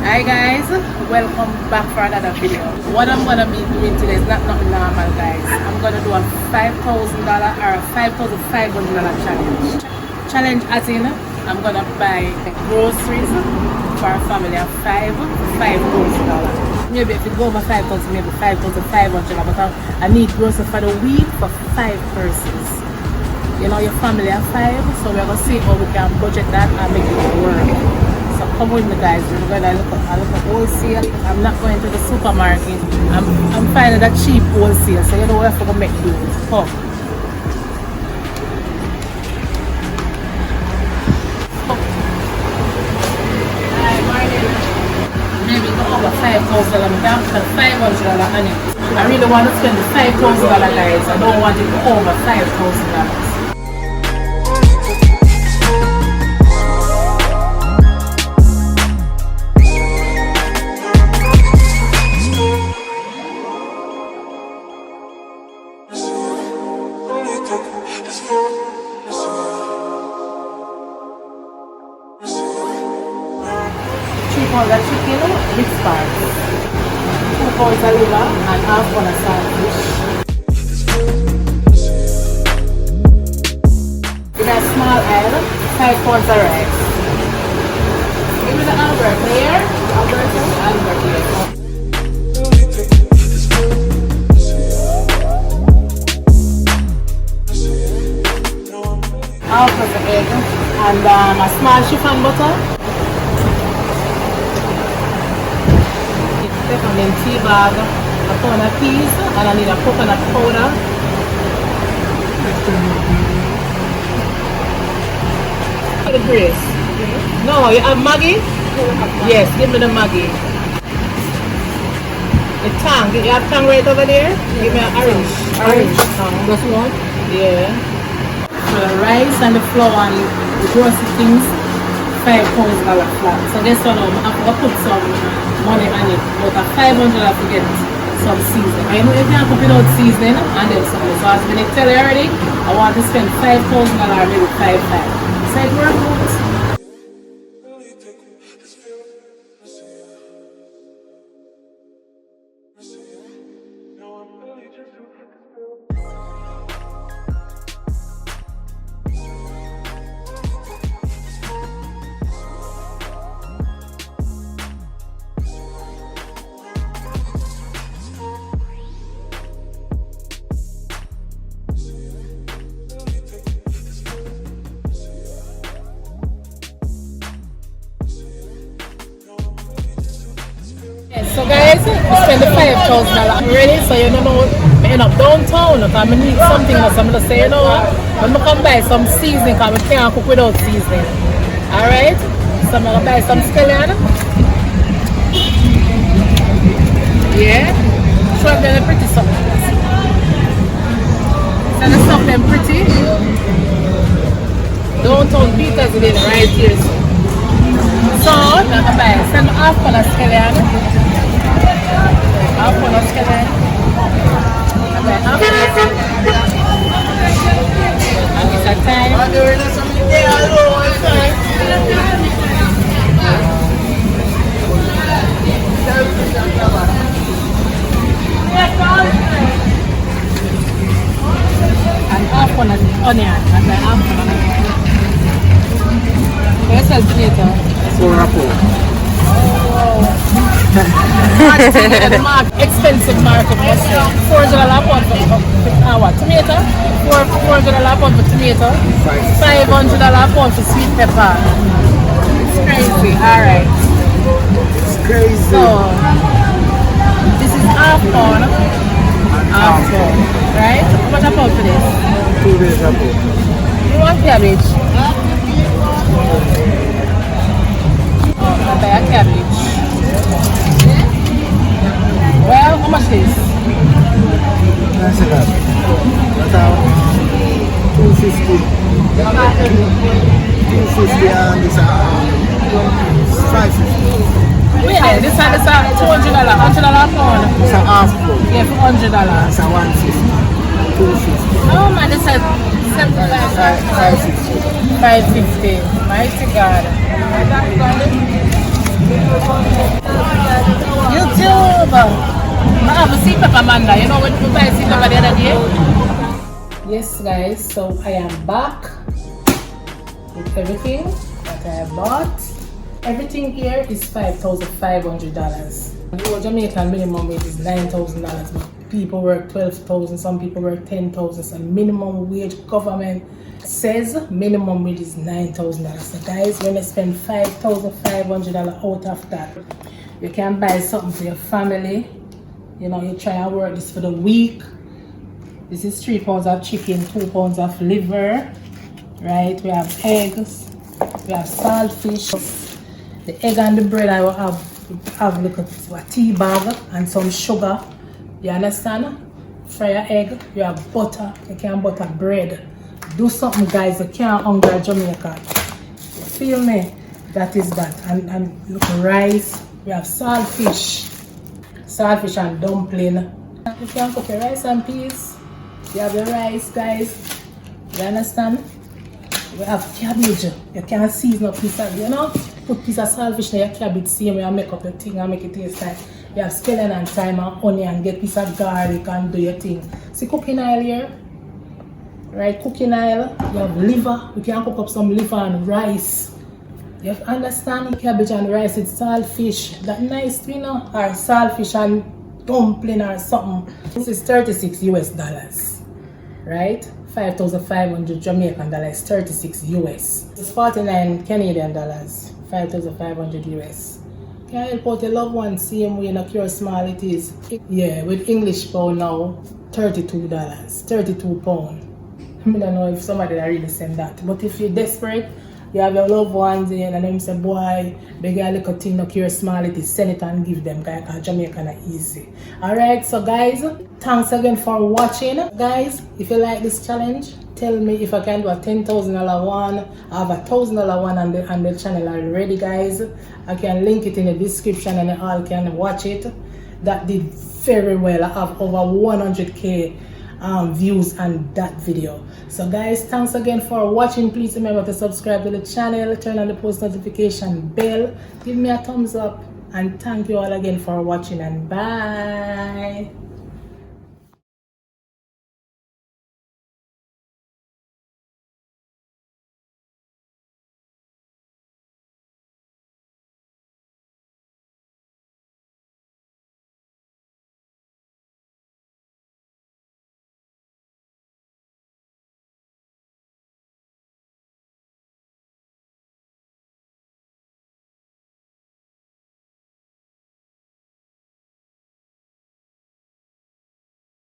Hi guys, welcome back for another video. What I'm gonna be doing today is not nothing normal, guys. I'm gonna do a $5,000 or a $5,500 challenge. Challenge as in, I'm gonna buy groceries for a family of $5,000. Maybe if it go over 5,000, maybe 5,500, but I need groceries for the week for 5 persons. You know, your family of 5, so we're gonna see how we can budget that and make it work. So come with me, guys. We're gonna look at wholesale. I'm not going to the supermarket. I'm finding that cheap wholesale, so you know what I'm gonna make do. Come. Hi, morning. Maybe go over 5,000. I'm down to $500 on it. I really want to spend the $5,000, guys. I don't want it to go over $5,000. $3 chicken, mixed parts, $2 liver, and half on a sandwich. In a small aisle, $5 rice. Give me the Albert here. Albert here. Half of the egg and a small chiffon butter. And then tea bag, a pound of peas, and I need a coconut powder. The grace. No, you have Maggi? Yes, give me the Maggi. The tang, you have tang right over there? Give me an orange. Orange tang. Just one? Yeah. So the rice and the flour and the grocery things, $5 flat. So guess what, I'm going to put some money on it, but at $500 to get some seasoning. I know you can't cook without seasoning and then something. So as when I tell you already, I want to spend $5,000, maybe $5,500. So it works out. So guys, we spend the $5,000 already, so you don't know, I end up downtown, because I need something else. I'm going to say, you know what, I'm going to come buy some seasoning, because we can't cook without seasoning. Alright, so I'm going to buy some scallion. Yeah, show them the pretty stuff. So the stuff them pretty. Downtown Peters is right here. So, I'm going to buy, send me half on a scallion. Half on a scallion. And then half on a scallion. And it's a time. And half on an onion. And then half on an onion. Where's the tomato? For apple. Expensive market, must say. $4 a pound for what? Tomato? $400 a pound for tomato. $500 a pound for sweet pepper. It's crazy. Alright. It's crazy. So this is half pound. Half pound. Right? What a pound for this? $2 a pound. You want cabbage? I'll buy a cabbage. Well, how much is this? That's it. That's $250. $250 and this $550. Wait, this is $200, $100 a pound. It's a half pound. Yeah, for $100. It's a $150. $250. Oh man, this is $550. Mighty God. have a sea pepper, Amanda. You know when we buy sea pepper the other day? Yes, guys. So I am back with everything that I bought. Everything here is $5,500. The Jamaican minimum wage is $9,000. People work 12,000, some people work 10,000. So minimum wage government says minimum wage is $9,000. So guys, when you spend $5,500 out of that, you can buy something for your family. You know, you try and work this for the week. This is 3 pounds of chicken, 2 pounds of liver, right? We have eggs, we have saltfish. The egg and the bread I will have look at a tea bag and some sugar. You understand? Fry your egg, you have butter, you can butter bread. Do something, guys, you can't hunger Jamaica. You feel me? That is that. And look, rice, we have saltfish and dumpling. You can cook your rice and peas. You have your rice, guys. You understand? We have cabbage. You can season up piece of, you know, put piece of saltfish in your cabbage, same way and make up your thing and make it taste like. You have scallion and thyme and onion, get piece of garlic and do your thing. See cooking oil here? Right, cooking oil. You have liver. You can cook up some liver and rice. You have understand cabbage and rice with saltfish. That nice, you know, or saltfish and dumpling or something. This is $36 US. Right? 5,500 Jamaican dollars, 36 US. It's 49 Canadian dollars, 5,500 US. Can I help out your loved one same way in a cure small it is? Yeah, with English pound now, $32, 32 pound. I don't know if somebody that really send that. But if you're desperate, you have your loved ones in and them say, boy, they get a little thing, no cure small it is, send it and give them, because Jamaican are easy. Alright, so guys, thanks again for watching. Guys, if you like this challenge, tell me if I can do a $10,000 one. I have a $1,000 one on the channel already, guys. I can link it in the description and you all can watch it. That did very well. I have over 100k views on that video. So guys, thanks again for watching. Please remember to subscribe to the channel, turn on the post notification bell, give me a thumbs up, and thank you all again for watching, and bye.